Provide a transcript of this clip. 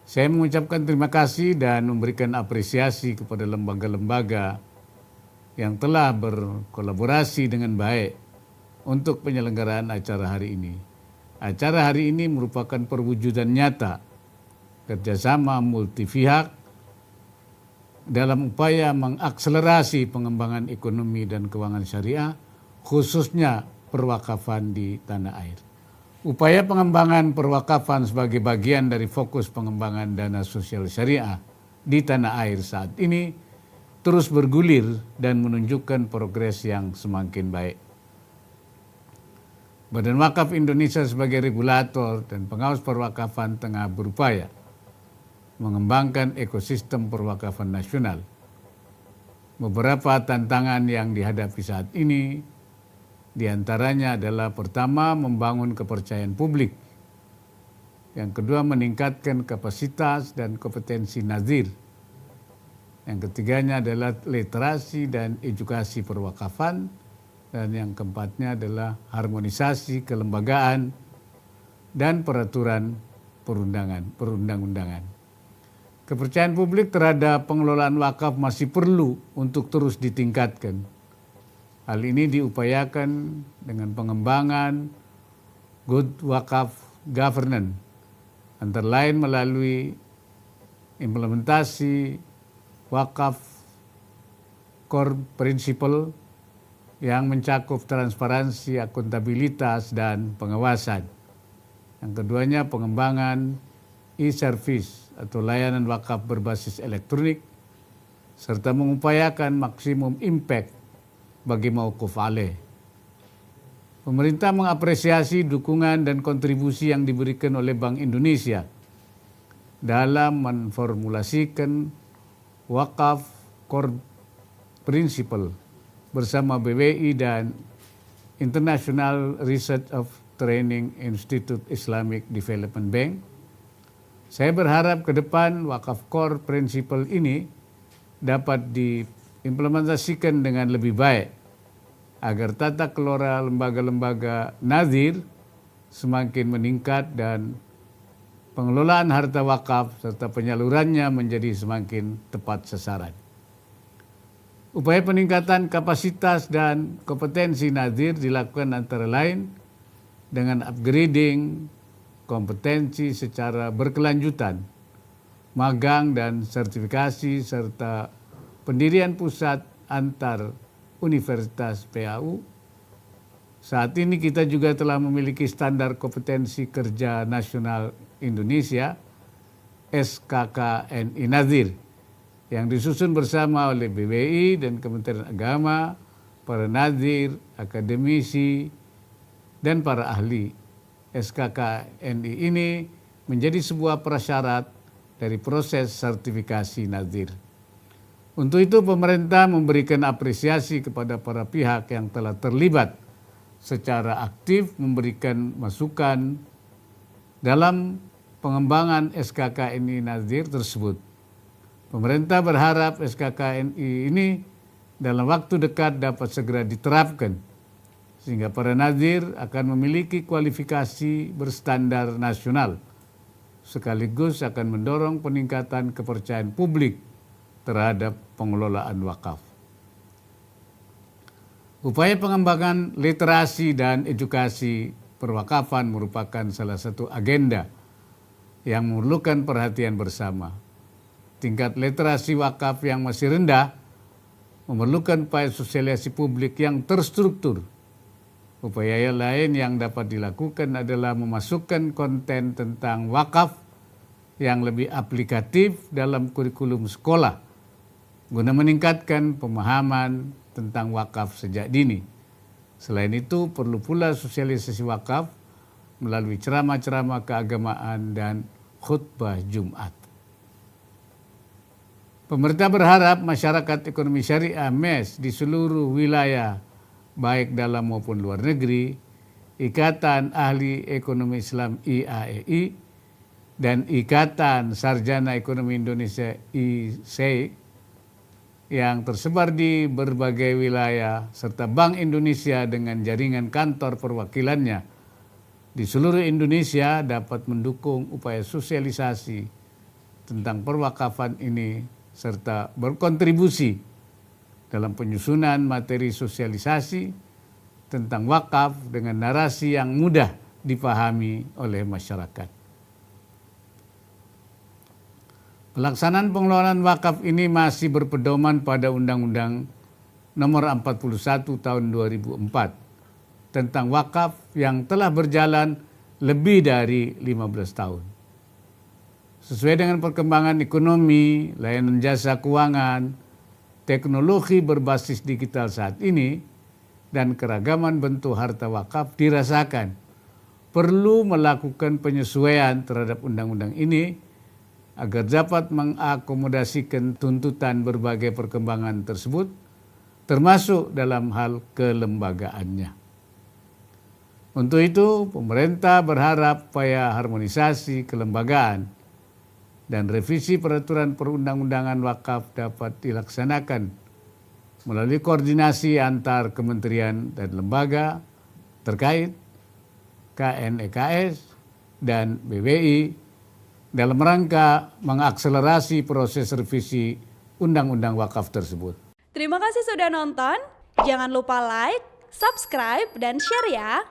Saya mengucapkan terima kasih dan memberikan apresiasi kepada lembaga-lembaga yang telah berkolaborasi dengan baik untuk penyelenggaraan acara hari ini. Acara hari ini merupakan perwujudan nyata kerjasama multi pihak dalam upaya mengakselerasi pengembangan ekonomi dan keuangan syariah, khususnya perwakafan di tanah air. Upaya pengembangan perwakafan sebagai bagian dari fokus pengembangan dana sosial syariah di tanah air saat ini terus bergulir dan menunjukkan progres yang semakin baik. Badan Wakaf Indonesia sebagai regulator dan pengawas perwakafan tengah berupaya mengembangkan ekosistem perwakafan nasional. Beberapa tantangan yang dihadapi saat ini diantaranya adalah pertama, membangun kepercayaan publik. Yang kedua, meningkatkan kapasitas dan kompetensi nazir. Yang ketiganya adalah literasi dan edukasi perwakafan. Dan yang keempatnya adalah harmonisasi kelembagaan dan peraturan perundang-undangan. Kepercayaan publik terhadap pengelolaan wakaf masih perlu untuk terus ditingkatkan. Hal ini diupayakan dengan pengembangan good wakaf governance, antara lain melalui implementasi wakaf core principle yang mencakup transparansi, akuntabilitas, dan pengawasan. Yang keduanya pengembangan e-service atau layanan wakaf berbasis elektronik, serta mengupayakan maksimum impact bagi mauquf alaih. Pemerintah mengapresiasi dukungan dan kontribusi yang diberikan oleh Bank Indonesia dalam memformulasikan wakaf core principle bersama BWI dan International Research of Training Institute Islamic Development Bank. Saya berharap ke depan wakaf core principle ini dapat diimplementasikan dengan lebih baik agar tata kelola lembaga-lembaga nazir semakin meningkat dan pengelolaan harta wakaf serta penyalurannya menjadi semakin tepat sasaran. Upaya peningkatan kapasitas dan kompetensi nazir dilakukan antara lain dengan upgrading kompetensi secara berkelanjutan, magang dan sertifikasi, serta pendirian pusat antar universitas PAU. Saat ini kita juga telah memiliki standar kompetensi kerja nasional Indonesia, SKKNI Nazir, yang disusun bersama oleh BWI dan Kementerian Agama, para nazir, akademisi, dan para ahli. SKKNI ini menjadi sebuah prasyarat dari proses sertifikasi nazir. Untuk itu pemerintah memberikan apresiasi kepada para pihak yang telah terlibat secara aktif memberikan masukan dalam pengembangan SKKNI nazir tersebut. Pemerintah berharap SKKNI ini dalam waktu dekat dapat segera diterapkan, sehingga para nazir akan memiliki kualifikasi berstandar nasional, sekaligus akan mendorong peningkatan kepercayaan publik terhadap pengelolaan wakaf. Upaya pengembangan literasi dan edukasi perwakafan merupakan salah satu agenda yang memerlukan perhatian bersama. Tingkat literasi wakaf yang masih rendah memerlukan upaya sosialisasi publik yang terstruktur. Upaya lain yang dapat dilakukan adalah memasukkan konten tentang wakaf yang lebih aplikatif dalam kurikulum sekolah guna meningkatkan pemahaman tentang wakaf sejak dini. Selain itu, perlu pula sosialisasi wakaf melalui ceramah-ceramah keagamaan dan khutbah Jumat. Pemerintah berharap masyarakat ekonomi syariah MES di seluruh wilayah, baik dalam maupun luar negeri, Ikatan Ahli Ekonomi Islam IAEI, dan Ikatan Sarjana Ekonomi Indonesia ISEI, yang tersebar di berbagai wilayah, serta Bank Indonesia dengan jaringan kantor perwakilannya di seluruh Indonesia dapat mendukung upaya sosialisasi tentang perwakafan ini serta berkontribusi dalam penyusunan materi sosialisasi tentang wakaf dengan narasi yang mudah dipahami oleh masyarakat. Pelaksanaan pengelolaan wakaf ini masih berpedoman pada Undang-Undang Nomor 41 Tahun 2004 tentang wakaf yang telah berjalan lebih dari 15 tahun. Sesuai dengan perkembangan ekonomi, layanan jasa keuangan, teknologi berbasis digital saat ini, dan keragaman bentuk harta wakaf dirasakan perlu melakukan penyesuaian terhadap undang-undang ini agar dapat mengakomodasikan tuntutan berbagai perkembangan tersebut, termasuk dalam hal kelembagaannya. Untuk itu, pemerintah berharap upaya harmonisasi kelembagaan dan revisi peraturan perundang-undangan wakaf dapat dilaksanakan melalui koordinasi antar kementerian dan lembaga terkait, KNEKS, dan BBI, dalam rangka mengakselerasi proses revisi Undang-Undang Wakaf tersebut. Terima kasih sudah nonton. Jangan lupa like, subscribe, dan share ya.